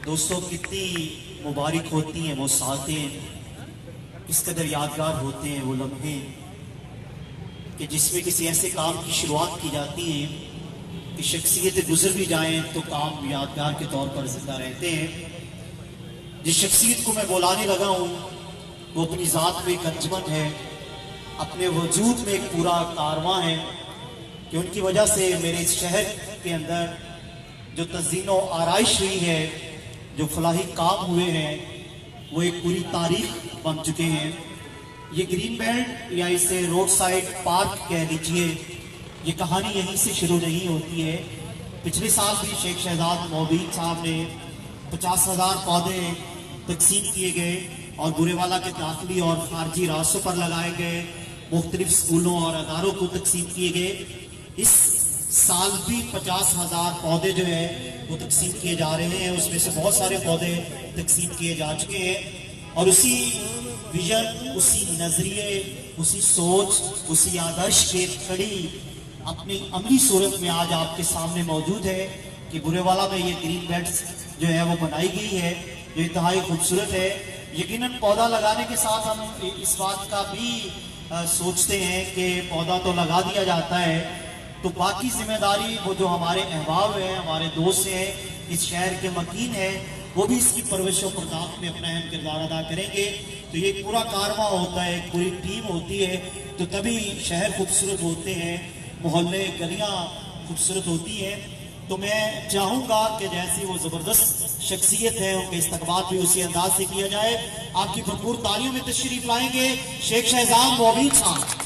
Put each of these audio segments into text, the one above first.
दोस्तों कितनी मुबारक होती हैं वो सातें, किस कदर यादगार होते हैं वो लम्हे कि जिसमें किसी ऐसे काम की शुरुआत की जाती है कि शख्सियतें गुजर भी जाएं तो काम यादगार के तौर पर जिंदा रहते हैं। जिस शख्सियत को मैं बुलाने लगा हूँ वो अपनी ज़ात में एक अंजमन है, अपने वजूद में एक पूरा कारवां है कि उनकी वजह से मेरे इस शहर के अंदर जो तज़ीनो आराइश हुई है, जो फलाही काम हुए हैं, वो एक पूरी तारीख बन चुके हैं। ये ग्रीन बेल्ट या इसे रोड साइड पार्क कह लीजिए, ये कहानी यहीं से शुरू नहीं होती है। पिछले साल भी शेख शहजाद मोबीन साहब ने 50,000 पौधे तकसीम किए गए और बुरेवाला के दाखिली और खारजी रास्तों पर लगाए गए, मुख्तलिफ स्कूलों और अदारों को तकसीम किए गए। इस साल भी 50,000 पौधे जो है वो तकसीम किए जा रहे हैं। उसमें से बहुत सारे पौधे तकसीम किए जा चुके हैं और उसी विजन, उसी नजरिए, उसी सोच, उसी आदर्श के खड़ी अपनी अमली सूरत में आज आपके सामने मौजूद है कि बुरेवाला में ये ग्रीन बेल्ट्स जो है वो बनाई गई है, जो इंतहाई खूबसूरत है। यकीनन पौधा लगाने के साथ हम इस बात का भी सोचते हैं कि पौधा तो लगा दिया जाता है, तो बाकी जिम्मेदारी वो जो हमारे अहबाब हैं, हमारे दोस्त हैं, इस शहर के मकीन हैं, वो भी इसकी परवरिश और प्रताप में अपना अहम किरदार अदा करेंगे। तो ये पूरा कारवां होता है, पूरी टीम होती है, तो तभी शहर खूबसूरत होते हैं, मोहल्ले गलियां खूबसूरत होती हैं। तो मैं चाहूँगा कि जैसी वो ज़बरदस्त शख्सियत है उनके इस्तकबाल भी उसी अंदाज से किया जाए। आपकी भरपूर तालियों में तशरीफ लाएंगे शेख शहजाद मोबीन साहब।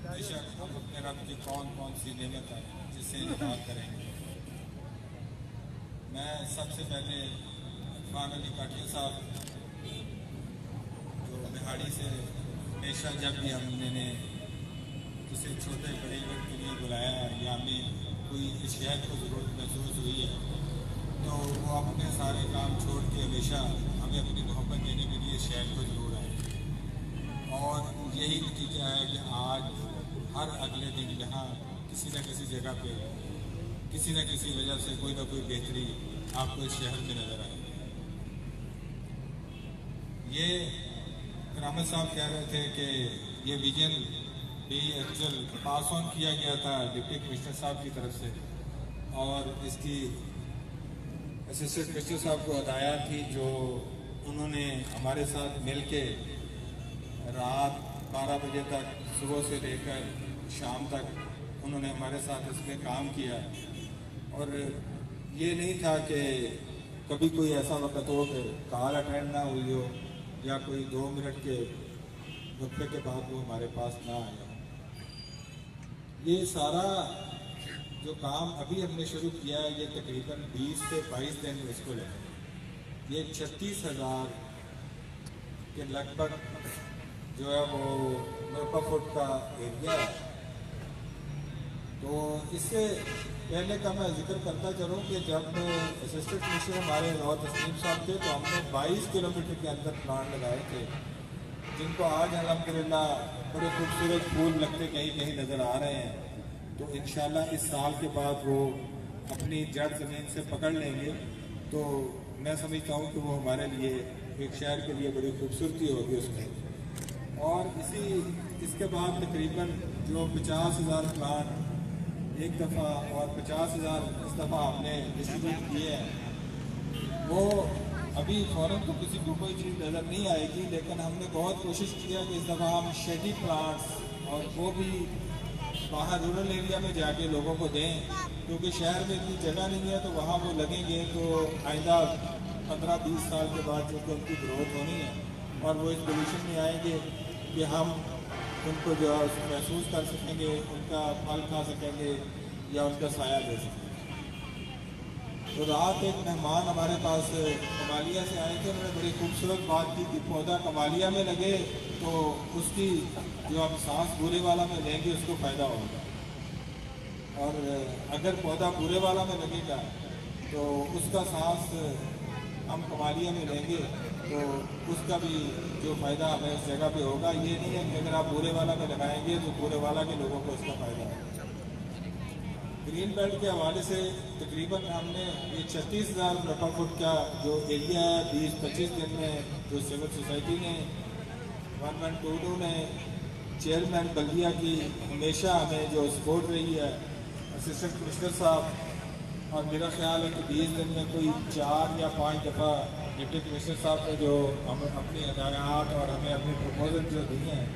बेशक हम अपने रब की कौन कौन सी नेमत है जिससे इनकार करेंगे। मैं सबसे पहले खान अली काटिया साहब जो बिहाड़ी से हमेशा जब भी हमने किसी छोटे बड़े इवेंट के लिए बुलाया या हमें कोई इस शहर को ज़रूरत महसूस हुई है तो वो अपने सारे काम छोड़ के हमेशा हमें अपनी मोहब्बत देने के लिए शहर को ज़रूर आए और यही नतीजा है कि आज हर अगले दिन यहाँ किसी न किसी जगह पे किसी न किसी वजह से कोई ना कोई बेहतरी आपको इस शहर में नज़र आए। ये करामत साहब कह रहे थे कि ये विजन भी एक्चुअल पास ऑन किया गया था डिप्टी कमिश्नर साहब की तरफ से और इसकी असिस्टेंट कमिश्नर साहब को हदायत थी जो उन्होंने हमारे साथ मिल के रात 12 बजे तक सुबह से लेकर शाम तक उन्होंने हमारे साथ इसमें काम किया और ये नहीं था कि कभी कोई ऐसा वक्त हो कि कॉल अटेंड ना हुई हो या कोई 2 मिनट के वक्फे के बाद वो हमारे पास ना आया। ये सारा जो काम अभी हमने शुरू किया है ये तकरीबन 20 से 22 दिन इसको लगे। ये 36,000 के लगभग जो है वो 90 फुट का एरिया है। तो इससे पहले का मैं जिक्र करता चलूँ कि जब असिस्टेंट कमिश्नर हमारे नौ तस्लीम साहब थे तो हमने 22 किलोमीटर के अंदर प्लांट लगाए थे जिनको आज अल्हम्दुलिल्लाह बड़े खूबसूरत फूल लगते कहीं कहीं नज़र आ रहे हैं। तो इंशाल्लाह इस साल के बाद वो अपनी जड़ ज़मीन से पकड़ लेंगे तो मैं समझता हूँ कि वो हमारे लिए एक शहर के लिए बड़ी खूबसूरती होगी उसमें। और इसके बाद तकरीबन जो 50,000 प्लांट एक दफ़ा और 50,000 इस दफ़ा आपने डिस्ट्रीब्यूट किए हैं वो अभी फ़ौरन तो किसी को कोई चीज़ नज़र नहीं आएगी, लेकिन हमने बहुत कोशिश किया कि इस दफ़ा हम शेडी प्लांट्स और वो भी बाहर रूरल एरिया में जाके लोगों को दें क्योंकि शहर में इतनी जगह नहीं है तो वहाँ वो लगेंगे तो आइंदा 15-20 साल के बाद जो उनकी ग्रोथ होनी है और वो इस पोजीशन में आएंगे कि हम उनको जो है महसूस कर सकेंगे, उनका फल खा सकेंगे या उनका साया दे सकेंगे। तो रात एक मेहमान हमारे पास कमालिया से आए थे, उन्होंने बड़ी खूबसूरत बात की कि पौधा कमालिया में लगे तो उसकी जो हम सांस बुरे वाला में लेंगे उसको फ़ायदा होगा, और अगर पौधा बुरे वाला में लगेगा तो उसका सांस हम कमालिया में लेंगे तो उसका भी जो फ़ायदा हमें इस जगह पे होगा। ये नहीं है कि अगर आप बुरे वाला में लगाएंगे तो बुरे वाला के लोगों को इसका फ़ायदा होगा। ग्रीन बेल्ट के हवाले से तकरीबन हमने ये 36,000 वर्ग फुट का जो एरिया है 20-25 दिन में जो सिविल सोसाइटी ने 1122 ने चेयरमैन बल्दिया की हमेशा हमें जो सपोर्ट रही है, असिस्टेंट कमिश्नर साहब, और मेरा ख्याल है कि 20 दिन में कोई 4 या 5 दफ़ा डिप्टी कमिश्नर साहब ने जो हमें अपनी हदायत और हमें अपनी प्रपोजल जो दिए हैं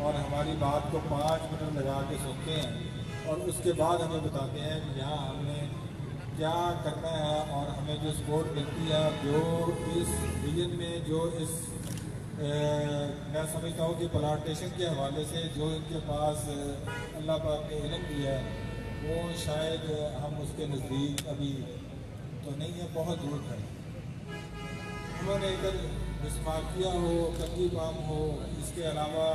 और हमारी बात को 5 मिनट लगा के सुनते हैं और उसके बाद हमें बताते हैं कि यहाँ हमने क्या करना है, और हमें जो सपोर्ट मिलती है जो इस विजन में जो इस मैं समझता हूँ कि प्लांटेशन के हवाले से जो इनके पास अल्लाह पाक ने इल्म दिया है वो शायद हम उसके नज़दीक अभी तो नहीं है, बहुत दूर है। उन्होंने इधर बिस्मार्किया हो, कंगी पाम हो, इसके अलावा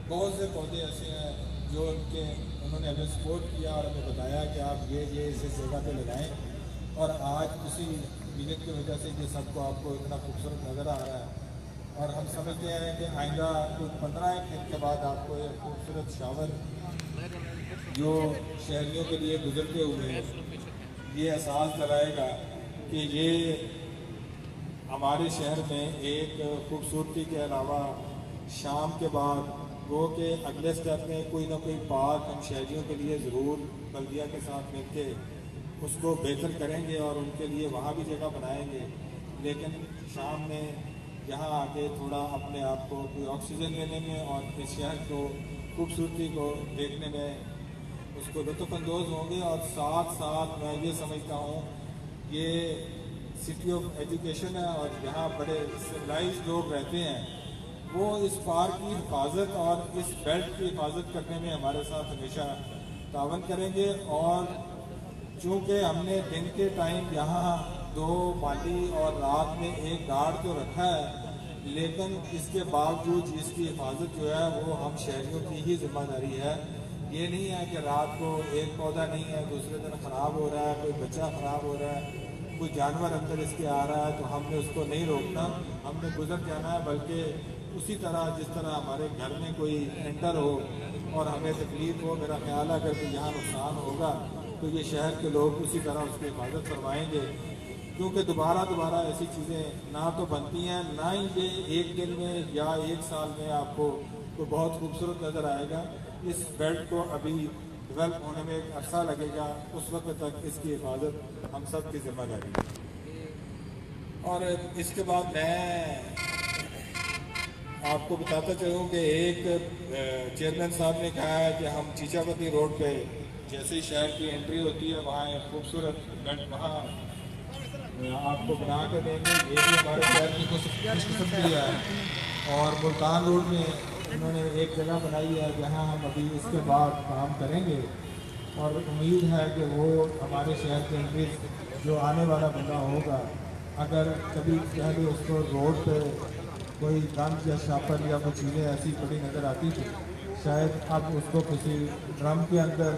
बहुत से पौधे ऐसे हैं जो उन्होंने हमें सपोर्ट किया और हमें बताया कि आप ये इस जगह पे लगाएं, और आज उसी विजन की वजह से ये सबको आपको इतना खूबसूरत नज़र आ रहा है। और हम समझते हैं कि आइंदा कुछ 15 दिन के बाद आपको एक खूबसूरत शावर जो शहरियों के लिए गुजरते हुए ये एहसास दिलाएगा कि ये हमारे शहर में एक खूबसूरती के अलावा शाम के बाद वो के अगले स्टेप में कोई ना कोई पार्क हम शहरियों के लिए ज़रूर बल्दिया के साथ मिलके उसको बेहतर करेंगे और उनके लिए वहाँ भी जगह बनाएंगे। लेकिन शाम में यहाँ आके थोड़ा अपने आप को कोई ऑक्सीजन लेने में और इस शहर को खूबसूरती को देखने में उसको लुत्फ़अंदोज़ होंगे। और साथ साथ मैं ये समझता हूँ ये सिटी ऑफ एजुकेशन है और यहाँ बड़े सिविलाइज्ड लोग रहते हैं, वो इस पार्क की हिफाजत और इस बेल्ट की हिफाजत करने में हमारे साथ हमेशा तावन करेंगे। और चूँकि हमने दिन के टाइम यहाँ 2 माली और रात में 1 गार्ड तो रखा है, लेकिन इसके बावजूद इसकी हिफाजत जो है वो हम शहरियों की ही जिम्मेदारी है। ये नहीं है कि रात को एक पौधा नहीं है दूसरे दिन ख़राब हो रहा है, कोई बच्चा ख़राब हो रहा है, कोई जानवर अंदर इसके आ रहा है तो हमने उसको नहीं रोकना, हमने गुजर जाना है। बल्कि उसी तरह जिस तरह हमारे घर में कोई एंटर हो और हमें तकलीफ हो, मेरा ख्याल है अगर कोई यहाँ नुकसान होगा तो ये शहर के लोग उसी तरह उसकी हिफाजत करवाएंगे, क्योंकि दोबारा ऐसी चीज़ें ना तो बनती हैं, ना ही ये एक दिन में या 1 साल में आपको तो बहुत खूबसूरत नज़र आएगा। इस बेल्ट को अभी डेवलप होने में एक अरसा लगेगा, उस वक्त तक इसकी हिफाजत हम सब की जिम्मेदारी है। और इसके बाद मैं आपको बताता चलूँ कि एक चेयरमैन साहब ने कहा है कि हम चीचापति रोड पे जैसे ही शहर की एंट्री होती है वहाँ एक खूबसूरत बेल्ट वहाँ आपको बना कर देंगे। ये भी हमारे शहर की खुशकिस्मती है। और मुल्तान रोड में उन्होंने एक जगह बनाई है जहाँ हम अभी इसके बाद काम करेंगे और उम्मीद है कि वो हमारे शहर के अंदर जो आने वाला बंदा होगा, अगर कभी पहले उसको रोड पे कोई गंद या शापर या कोई चीज़ें ऐसी बड़ी नज़र आती थी, शायद अब उसको किसी ड्रम के अंदर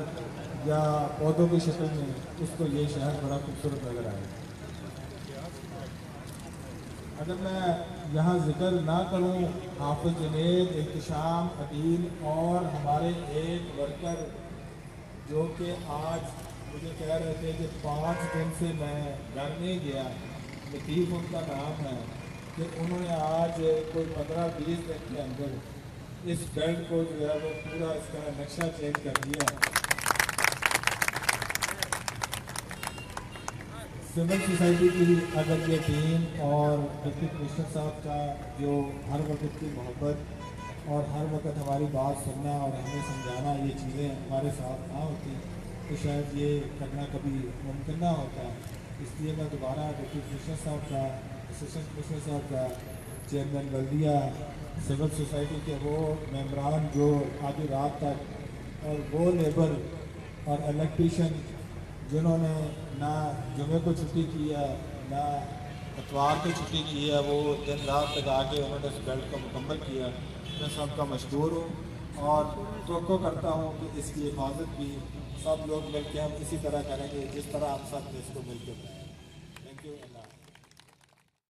या पौधों की शक्ल में उसको ये शहर बड़ा खूबसूरत नज़र आएगा। अगर मैं यहाँ जिक्र ना करूँ हाफिज जुनैद, एहतिशाम, अदील और हमारे एक वर्कर जो कि आज मुझे कह रहे थे कि 5 दिन से मैं घर नहीं गया, लतीफ़ उनका नाम है, कि उन्होंने आज कोई 15-20 दिन के अंदर इस बेल्ट को जो है वो पूरा इसका नक्शा चेंज कर दिया। सिविल सोसाइटी की अगर ये टीम और डिप्टी कमिश्नर साहब का जो हर वक्त की मोहब्बत और हर वक्त हमारी बात सुनना और हमें समझाना, ये चीज़ें हमारे साथ ना होती तो शायद ये करना कभी मुमकिन ना होता। इसलिए मैं दोबारा डिप्टी कमिश्नर साहब का, असिस्टेंट कमिश्नर साहब का, चेयरमैन बल्दिया, सिविल सोसाइटी के वो मेम्बरान जो आधी रात तक और वो लेबर और इलेक्ट्रीशियन जिन्होंने ना जुमे को छुट्टी की है ना इतवार को छुट्टी की है, वो दिन रात लगा के उन्होंने इस बेल्ट को मुकम्मल किया। मैं सबका मशकूर हूँ और तवक्को करता हूँ कि इसकी हिफाजत भी सब लोग मिल के हम इसी तरह करेंगे जिस तरह हम सब ने इसको मिल के बनाया। Thank you.